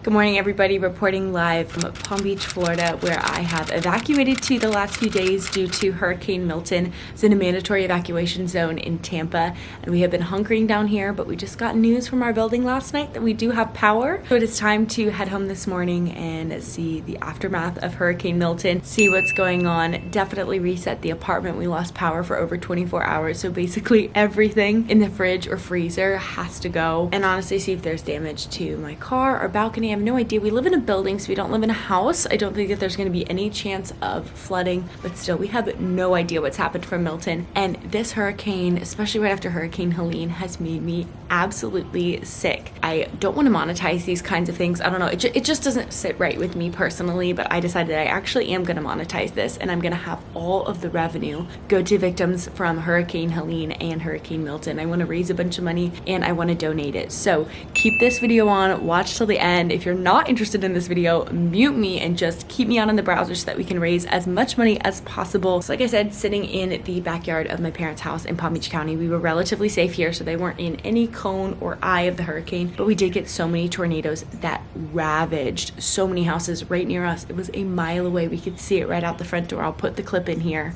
Good morning, everybody. Reporting live from Palm Beach, Florida, where I have evacuated to the last few days due to Hurricane Milton. It's in a mandatory evacuation zone in Tampa, and we have been hunkering down here, but we just got news from our building last night that we do have power. So it is time to head home this morning and see the aftermath of Hurricane Milton, see what's going on, definitely reset the apartment. We lost power for over 24 hours, so basically everything in the fridge or freezer has to go, and honestly see if there's damage to my car or balcony. I have no idea. We live in a building, so we don't live in a house. I don't think that there's going to be any chance of flooding, but still, we have no idea what's happened from Milton. And this hurricane, especially right after Hurricane Helene, has made me absolutely sick. I don't want to monetize these kinds of things. I don't know. It just doesn't sit right with me personally, but I decided I actually am going to monetize this, and I'm going to have all of the revenue go to victims from Hurricane Helene and Hurricane Milton. I want to raise a bunch of money and I want to donate it. So keep this video on, watch till the end. If you're not interested in this video, mute me and just keep me on in the browser so that we can raise as much money as possible. So like I said, sitting in the backyard of my parents' house in Palm Beach County, we were relatively safe here, so they weren't in any cone or eye of the hurricane, but we did get so many tornadoes that ravaged so many houses right near us. It was a mile away. We could see it right out the front door. I'll put the clip in here.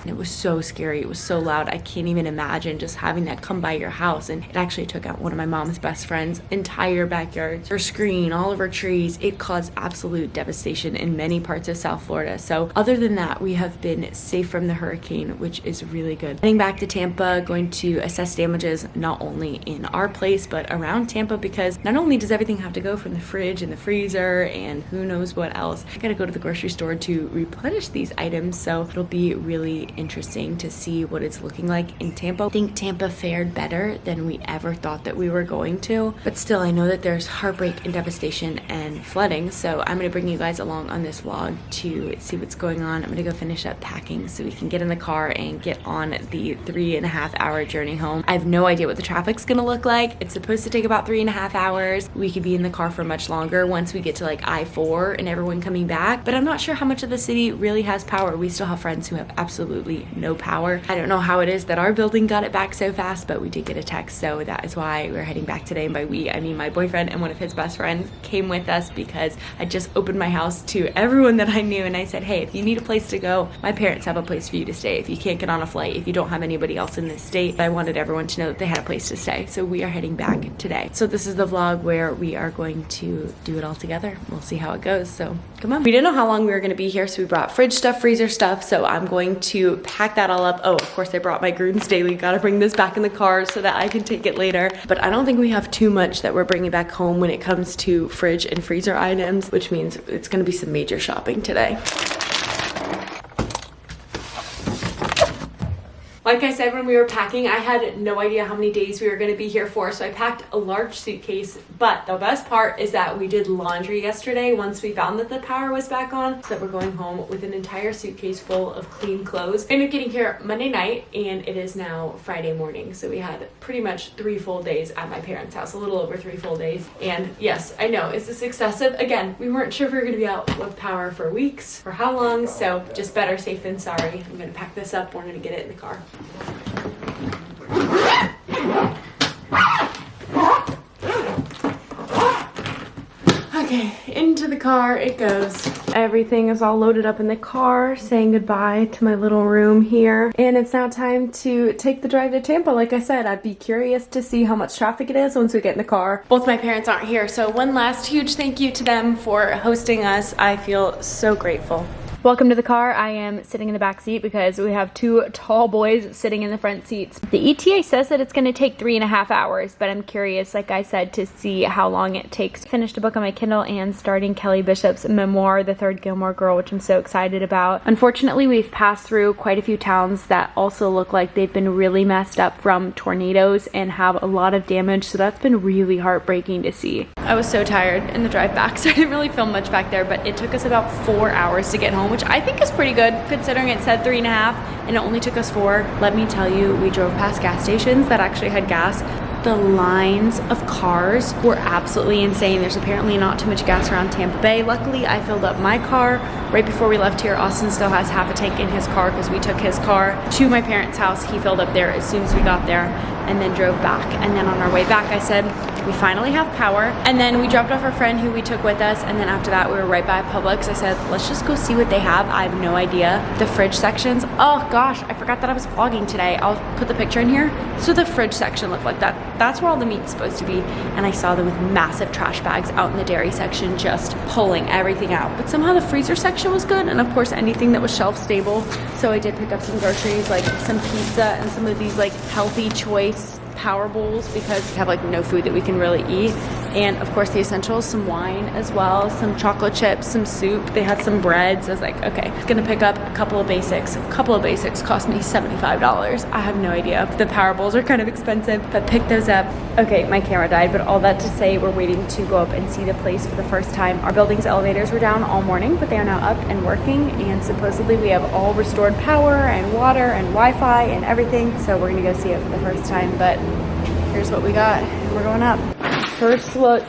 It was so scary. It was so loud. I can't even imagine just having that come by your house. And it actually took out one of my mom's best friend's entire backyard, her screen, all of her trees. It caused absolute devastation in many parts of South Florida. So other than that, we have been safe from the hurricane, which is really good. Heading back to Tampa, going to assess damages not only in our place, but around Tampa, because not only does everything have to go from the fridge and the freezer and who knows what else, I gotta go to the grocery store to replenish these items. So it'll be really interesting to see what it's looking like in Tampa. I think Tampa fared better than we ever thought that we were going to, but still I know that there's heartbreak and devastation and flooding, so I'm going to bring you guys along on this vlog to see what's going on. I'm going to go finish up packing so we can get in the car and get on the 3.5-hour journey home. I have no idea what the traffic's going to look like. It's supposed to take about 3.5 hours. We could be in the car for much longer once we get to like I-4 and everyone coming back, but I'm not sure how much of the city really has power. We still have friends who have absolutely no power. I don't know how it is that our building got it back so fast, but we did get a text, so that is why we're heading back today. And by we, I mean my boyfriend and one of his best friends came with us because I just opened my house to everyone that I knew, and I said, hey, if you need a place to go, my parents have a place for you to stay. If you can't get on a flight, if you don't have anybody else in this state, I wanted everyone to know that they had a place to stay. So we are heading back today. So this is the vlog where we are going to do it all together. We'll see how it goes. So come on. We didn't know how long we were going to be here, so we brought fridge stuff, freezer stuff. So I'm going to pack that all up. Oh, of course I brought my Grooms Daily. Gotta bring this back in the car so that I can take it later. But I don't think we have too much that we're bringing back home when it comes to fridge and freezer items, which means it's gonna be some major shopping today. Like I said, when we were packing, I had no idea how many days we were going to be here for, so I packed a large suitcase. But the best part is that we did laundry yesterday once we found that the power was back on, so that we're going home with an entire suitcase full of clean clothes. I ended up getting here Monday night, and it is now Friday morning, so we had pretty much 3 full days at my parents' house, a little over 3 full days. And yes, I know, is this excessive? Again, we weren't sure if we were going to be out of power for weeks, for how long, so just better safe than sorry. I'm going to pack this up, we're going to get it in the car. Okay, into the car it goes. Everything is all loaded up in the car, saying goodbye to my little room here. And it's now time to take the drive to Tampa. Like I said, I'd be curious to see how much traffic it is once we get in the car. Both my parents aren't here, so one last huge thank you to them for hosting us. I feel so grateful. Welcome to the car. I am sitting in the back seat because we have 2 tall boys sitting in the front seats. The ETA says that it's going to take 3.5 hours, but I'm curious, like I said, to see how long it takes. Finished a book on my Kindle and starting Kelly Bishop's memoir, The Third Gilmore Girl, which I'm so excited about. Unfortunately, we've passed through quite a few towns that also look like they've been really messed up from tornadoes and have a lot of damage, so that's been really heartbreaking to see. I was so tired in the drive back, so I didn't really film much back there, but it took us about 4 hours to get home, which I think is pretty good considering it said 3.5 and it only took us 4. Let me tell you, we drove past gas stations that actually had gas the lines of cars were absolutely insane. There's apparently not too much gas around Tampa Bay. Luckily, I filled up my car right before we left here. Austin still has half a tank in his car because we took his car to my parents' house. He filled up there as soon as we got there and then drove back. And then on our way back, I said, we finally have power. And then we dropped off our friend who we took with us. And then after that, we were right by Publix. I said, let's just go see what they have. I have no idea. The fridge sections. Oh gosh, I forgot that I was vlogging today. I'll put the picture in here. So the fridge section looked like that. That's where all the meat's supposed to be. And I saw them with massive trash bags out in the dairy section, just pulling everything out. But somehow the freezer section was good. And of course, anything that was shelf stable. So I did pick up some groceries, like some pizza and some of these like healthy choice power bowls because we have like no food that we can really eat. And of course the essentials, some wine as well, some chocolate chips, some soup. They had some breads. I was like, okay, gonna pick up a couple of basics. A couple of basics cost me $75. I have no idea. The power bowls are kind of expensive, but pick those up. Okay, my camera died, but all that to say, we're waiting to go up and see the place for the first time. Our building's elevators were down all morning, but they are now up and working, and supposedly we have all restored power and water and Wi-Fi and everything. So we're gonna go see it for the first time, but here's what we got. We're going up. First look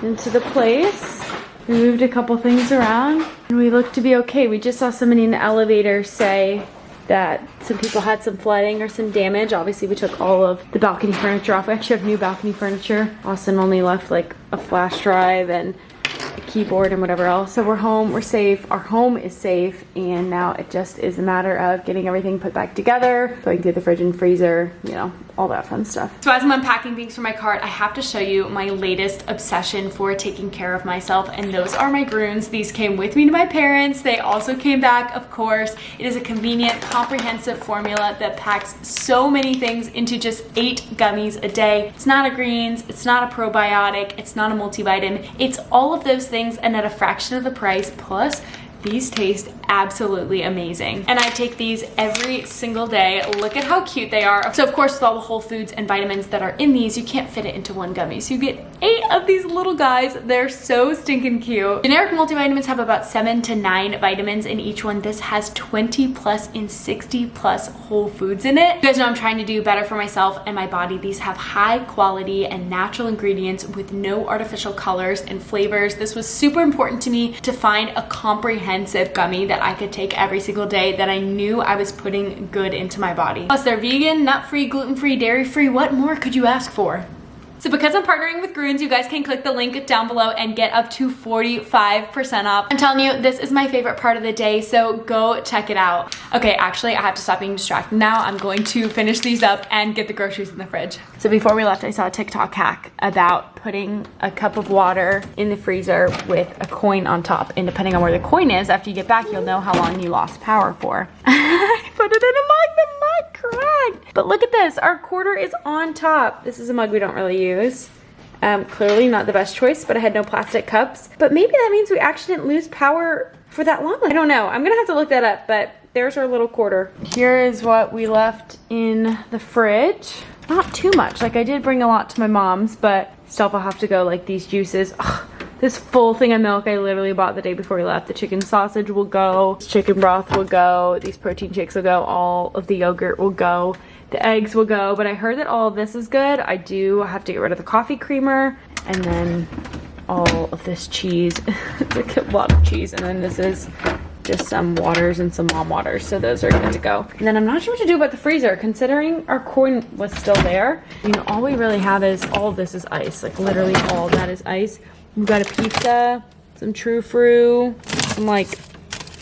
into the place. We moved a couple things around and we look to be okay. We just saw somebody in the elevator say that some people had some flooding or some damage. Obviously we took all of the balcony furniture off. We actually have new balcony furniture. Austin only left like a flash drive and a keyboard and whatever else. So we're home, we're safe, our home is safe, and now it just is a matter of getting everything put back together, going through the fridge and freezer, you know, all that fun stuff. So as I'm unpacking things for my cart, I have to show you my latest obsession for taking care of myself, and those are my Groons. These came with me to my parents. They also came back, of course. It is a convenient, comprehensive formula that packs so many things into just 8 gummies a day. It's not a greens, it's not a probiotic, it's not a multivitamin. It's all of those things and at a fraction of the price, plus these taste absolutely amazing. And I take these every single day. Look at how cute they are. So of course, with all the whole foods and vitamins that are in these, you can't fit it into one gummy. So you get 8 of these little guys. They're so stinking cute. Generic multivitamins have about 7 to 9 vitamins in each one. This has 20 plus and 60 plus whole foods in it. You guys know I'm trying to do better for myself and my body. These have high quality and natural ingredients with no artificial colors and flavors. This was super important to me to find a comprehensive gummy that I could take every single day that I knew I was putting good into my body. Plus they're vegan, nut-free, gluten-free, dairy-free. What more could you ask for? So because I'm partnering with Groons, you guys can click the link down below and get up to 45% off. I'm telling you, this is my favorite part of the day, so go check it out. Okay, actually, I have to stop being distracted now. I'm going to finish these up and get the groceries in the fridge. So before we left, I saw a TikTok hack about putting a cup of water in the freezer with a coin on top. And depending on where the coin is, after you get back, you'll know how long you lost power for. I put it in a mug, the mug cracked. But look at this, our quarter is on top. This is a mug we don't really use. Clearly not the best choice, but I had no plastic cups. But maybe that means we actually didn't lose power for that long. I don't know, I'm gonna have to look that up, but there's our little quarter. Here is what we left in the fridge. Not too much, like I did bring a lot to my mom's, but stuff will have to go, like these juices. Ugh, this full thing of milk I literally bought the day before we left. The chicken sausage will go, chicken broth will go, these protein shakes will go, all of the yogurt will go, the eggs will go, but I heard that all of this is good. I do have to get rid of the coffee creamer, and then all of this cheese. It's a lot of cheese, and then this is just some waters and some mom waters, so those are good to go. And then I'm not sure what to do about the freezer, considering our corn was still there. You know, all we really have is, all of this is ice, like literally all of that is ice. We've got a pizza, some true fruit, some like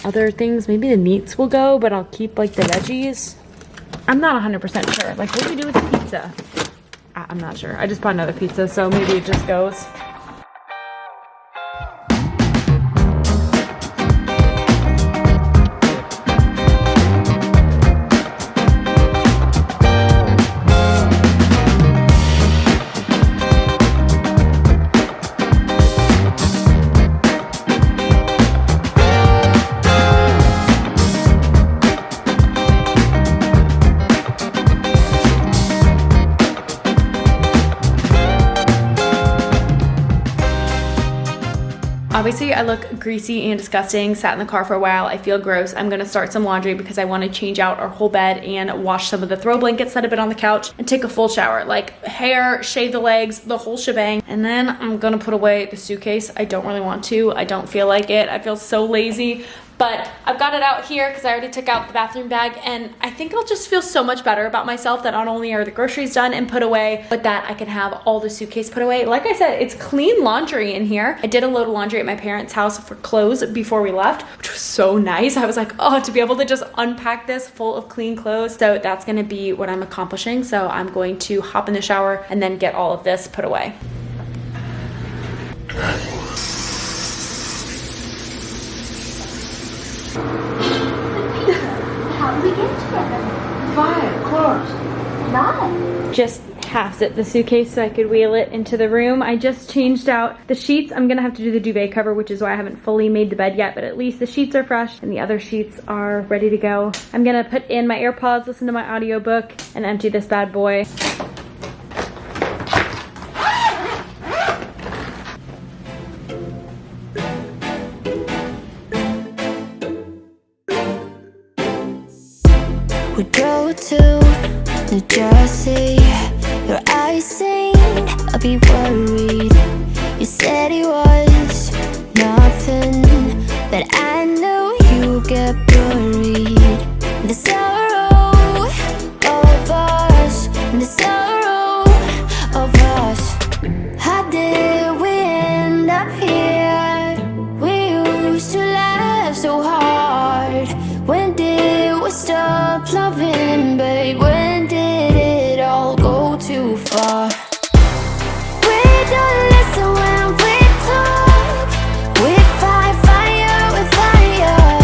other things. Maybe the meats will go, but I'll keep like the veggies. I'm not 100% sure. Like, what do we do with the pizza? I'm not sure. I just bought another pizza, so maybe it just goes. Obviously, I look greasy and disgusting, sat in the car for a while. I feel gross. I'm gonna start some laundry because I wanna change out our whole bed and wash some of the throw blankets that have been on the couch and take a full shower, like hair, shave the legs, the whole shebang. And then I'm gonna put away the suitcase. I don't really want to. I don't feel like it. I feel so lazy. But I've got it out here because I already took out the bathroom bag, and I think I'll just feel so much better about myself that not only are the groceries done and put away, but that I can have all the suitcase put away. Like I said, it's clean laundry in here. I did a load of laundry at my parents' house for clothes before we left, which was so nice. I was like, oh, to be able to just unpack this full of clean clothes. So that's gonna be what I'm accomplishing. So I'm going to hop in the shower and then get all of this put away. How did we get together? Fine, close. Nice. Just halves it, the suitcase, so I could wheel it into the room. I just changed out the sheets. I'm gonna have to do the duvet cover, which is why I haven't fully made the bed yet, but at least the sheets are fresh and the other sheets are ready to go. I'm gonna put in my AirPods, listen to my audiobook, and empty this bad boy. We drove to New Jersey. Your eyes sing, I'll be worried. You said it was nothing, but I know you get buried. The sorrow of us, the sorrow of us. How did we end up here? We used to laugh so hard. When did we stop loving, babe? When did it all go too far? We don't listen when we talk. We fight fire with fire.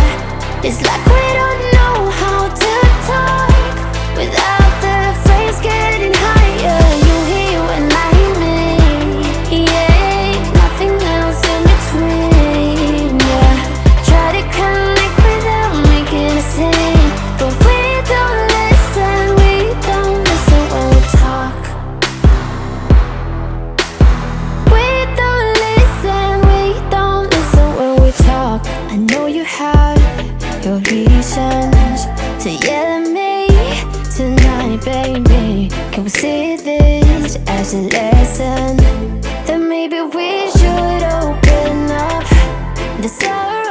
It's like we don't know how to talk without the phrase getting higher. You hear when I hear me, yeah. Nothing else in between, yeah. Try to connect without making a scene, but we don't listen when we talk. We don't listen when we talk. I know you have your reasons to yell at me tonight, baby. Can we see this as a lesson? Then maybe we should open up the sorrow.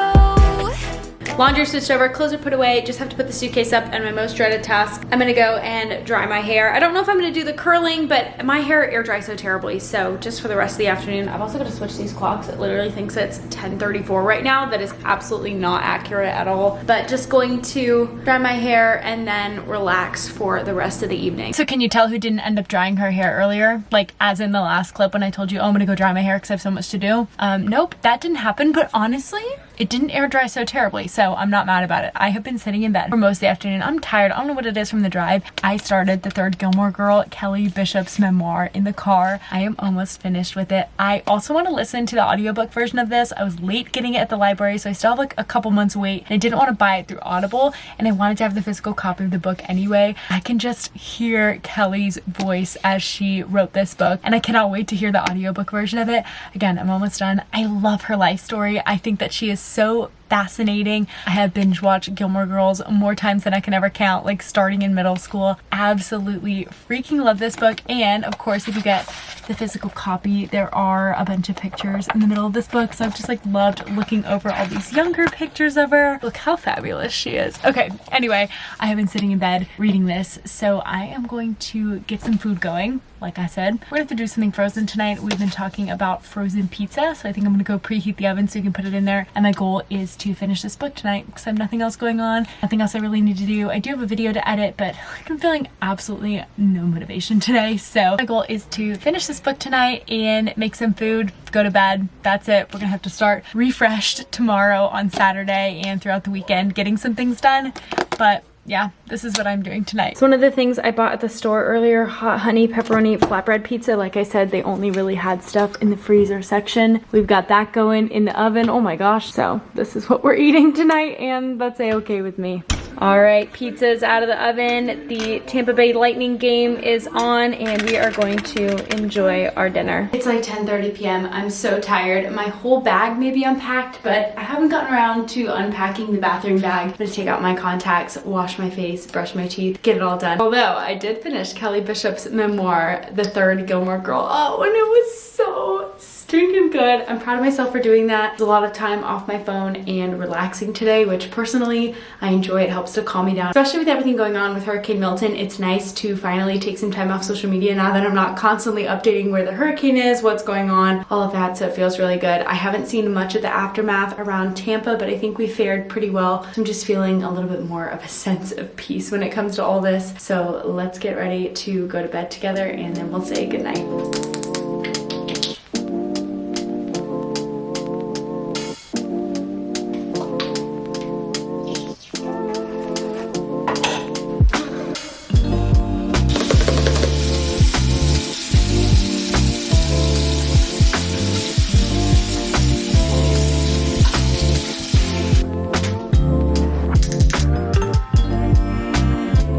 Laundry switched over, clothes are put away, just have to put the suitcase up, and my most dreaded task, I'm gonna go and dry my hair. I don't know if I'm gonna do the curling, but my hair air dries so terribly, so just for the rest of the afternoon. I've also got to switch these clocks. It literally thinks it's 10:34 right now. That is absolutely not accurate at all, but just going to dry my hair and then relax for the rest of the evening. So can you tell who didn't end up drying her hair earlier? Like as in the last clip when I told you, oh, I'm gonna go dry my hair because I have so much to do. Nope, that didn't happen, but honestly, it didn't air dry so terribly, so I'm not mad about it. I have been sitting in bed for most of the afternoon. I'm tired. I don't know what it is from the drive. I started the third Gilmore Girl, Kelly Bishop's memoir, in the car. I am almost finished with it. I also want to listen to the audiobook version of this. I was late getting it at the library, so I still have like a couple months wait, and I didn't want to buy it through Audible, and I wanted to have the physical copy of the book anyway. I can just hear Kelly's voice as she wrote this book, and I cannot wait to hear the audiobook version of it. Again, I'm almost done. I love her life story. I think that she is so fascinating. I have binge watched Gilmore Girls more times than I can ever count, like starting in middle school. Absolutely freaking love this book. And of course, if you get the physical copy, there are a bunch of pictures in the middle of this book, so I've just like loved looking over all these younger pictures of her. Look how fabulous she is. Okay, anyway, I have been sitting in bed reading this, so I am going to get some food going. Like I said, we're gonna have to do something frozen tonight. We've been talking about frozen pizza, so I think I'm gonna go preheat the oven so you can put it in there. And my goal is to finish this book tonight because I have nothing else going on, nothing else I really need to do. I do have a video to edit, but I'm feeling absolutely no motivation today. So my goal is to finish this book tonight and make some food, go to bed. That's it. We're gonna have to start refreshed tomorrow on Saturday and throughout the weekend getting some things done. But yeah, this is what I'm doing tonight. So one of the things I bought at the store earlier, hot honey pepperoni flatbread pizza. Like I said, they only really had stuff in the freezer section. We've got that going in the oven. Oh my gosh. So this is what we're eating tonight, and that's a-okay with me. All right, pizza's out of the oven. The Tampa Bay Lightning game is on and we are going to enjoy our dinner. It's like 10:30 p.m. I'm so tired. My whole bag may be unpacked, but I haven't gotten around to unpacking the bathroom bag. I'm gonna take out my contacts, wash my face, brush my teeth, get it all done. Although I did finish Kelly Bishop's memoir, The Third Gilmore Girl. Oh, and it was so stinking good. I'm proud of myself for doing that. It's a lot of time off my phone and relaxing today, which personally I enjoy. It helps to calm me down, especially with everything going on with Hurricane Milton. It's nice to finally take some time off social media now that I'm not constantly updating where the hurricane is, what's going on, all of that, so it feels really good. I haven't seen much of the aftermath around Tampa, but I think we fared pretty well. So I'm just feeling a little bit more of a sense of peace when it comes to all this. So let's get ready to go to bed together and then we'll say goodnight.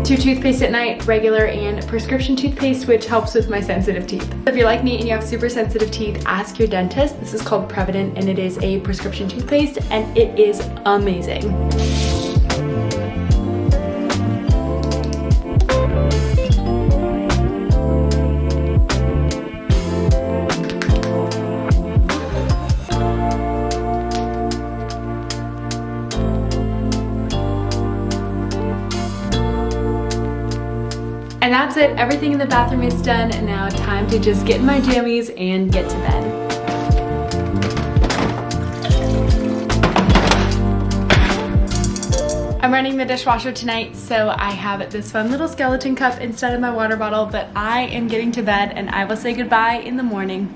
Two toothpaste at night, regular and prescription toothpaste, which helps with my sensitive teeth. If you're like me and you have super sensitive teeth, ask your dentist. This is called Prevident and it is a prescription toothpaste and it is amazing. And that's it, everything in the bathroom is done. And now time to just get in my jammies and get to bed. I'm running the dishwasher tonight, so I have this fun little skeleton cup instead of my water bottle, but I am getting to bed and I will say goodbye in the morning.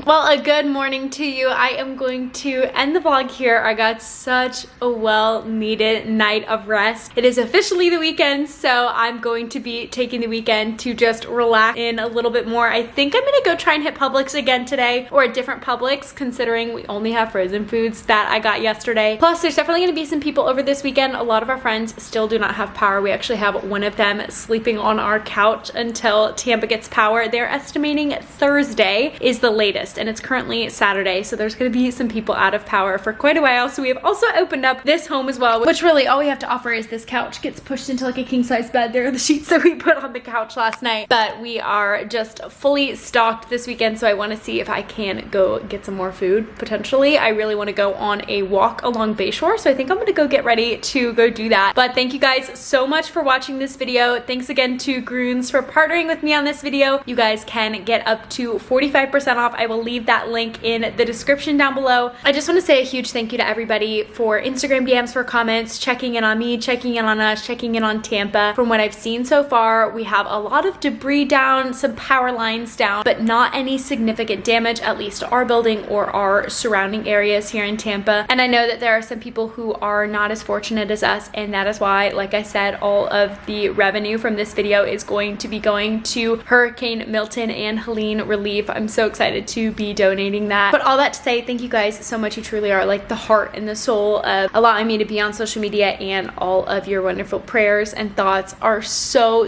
Well, a good morning to you. I am going to end the vlog here. I got such a well-needed night of rest. It is officially the weekend, so I'm going to be taking the weekend to just relax in a little bit more. I think I'm gonna go try and hit Publix again today, or a different Publix, considering we only have frozen foods that I got yesterday. Plus, there's definitely gonna be some people over this weekend. A lot of our friends still do not have power. We actually have one of them sleeping on our couch until Tampa gets power. They're estimating Thursday is the latest, and it's currently Saturday, so there's gonna be some people out of power for quite a while. So we have also opened up this home as well, which really all we have to offer is this couch. Gets pushed into like a king-size bed. There are the sheets that we put on the couch last night, but we are just fully stocked this weekend, so I want to see if I can go get some more food potentially. I really want to go on a walk along Bayshore, so I think I'm gonna go get ready to go do that. But thank you guys so much for watching this video. Thanks again to Groons for partnering with me on this video. You guys can get up to 45% off. I will leave that link in the description down below. I just want to say a huge thank you to everybody for Instagram DMs, for comments, checking in on me, checking in on us, checking in on Tampa. From what I've seen so far, we have a lot of debris down, some power lines down, but not any significant damage, at least to our building or our surrounding areas here in Tampa. And I know that there are some people who are not as fortunate as us, and that is why, like I said, all of the revenue from this video is going to be going to Hurricane Milton and Helene relief. I'm so excited to be donating that. But all that to say, thank you guys so much. You truly are like the heart and the soul of allowing me to be on social media, and all of your wonderful prayers and thoughts are so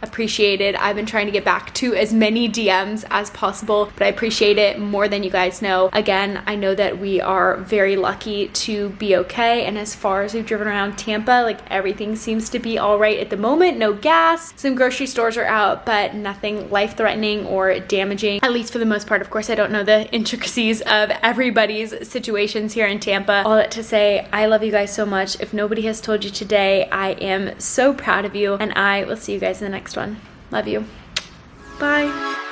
appreciated. I've been trying to get back to as many DMs as possible, but I appreciate it more than you guys know. Again, I know that we are very lucky to be okay, and as far as we've driven around Tampa, like everything seems to be all right at the moment. No gas, some grocery stores are out, but nothing life-threatening or damaging, at least for the most part. Of course, I don't know the intricacies of everybody's situations here in Tampa. All that to say, I love you guys so much. If nobody has told you today, I am so proud of you, and I will see you guys in the next one. Love you. Bye.